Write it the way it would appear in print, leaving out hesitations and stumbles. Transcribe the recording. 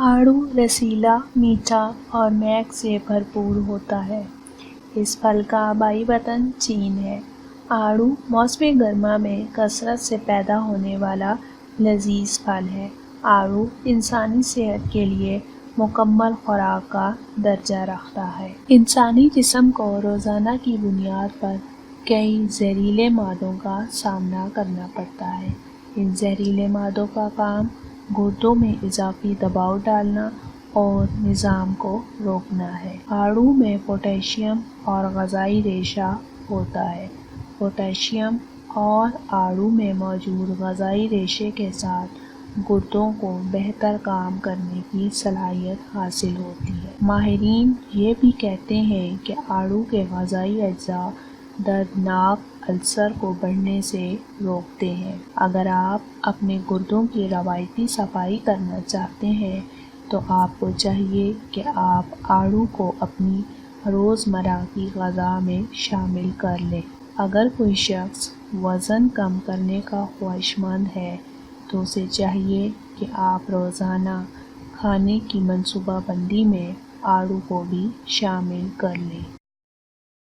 آڑو رسیلا، میٹھا اور مہک سے بھرپور ہوتا ہے۔ اس پھل کا آبائی وطن چین ہے۔ آڑو موسم گرما میں کثرت سے پیدا ہونے والا لذیذ پھل ہے۔ آڑو انسانی صحت کے لیے مکمل خوراک کا درجہ رکھتا ہے۔ انسانی جسم کو روزانہ کی بنیاد پر کئی زہریلے مادوں کا سامنا کرنا پڑتا ہے۔ ان زہریلے مادوں کا کام گردوں میں اضافی دباؤ ڈالنا اور نظام کو روکنا ہے۔ آڑو میں پوٹاشیم اور غذائی ریشہ ہوتا ہے۔ پوٹاشیم اور آڑو میں موجود غذائی ریشے کے ساتھ گردوں کو بہتر کام کرنے کی صلاحیت حاصل ہوتی ہے۔ ماہرین یہ بھی کہتے ہیں کہ آڑو کے غذائی اجزاء دردناک السر کو بڑھنے سے روکتے ہیں۔ اگر آپ اپنے گردوں کی روایتی صفائی کرنا چاہتے ہیں تو آپ کو چاہیے کہ آپ آڑو کو اپنی روزمرہ کی غذا میں شامل کر لیں۔ اگر کوئی شخص وزن کم کرنے کا خواہشمند ہے تو اسے چاہیے کہ آپ روزانہ کھانے کی منصوبہ بندی میں آڑو کو بھی شامل کر لیں۔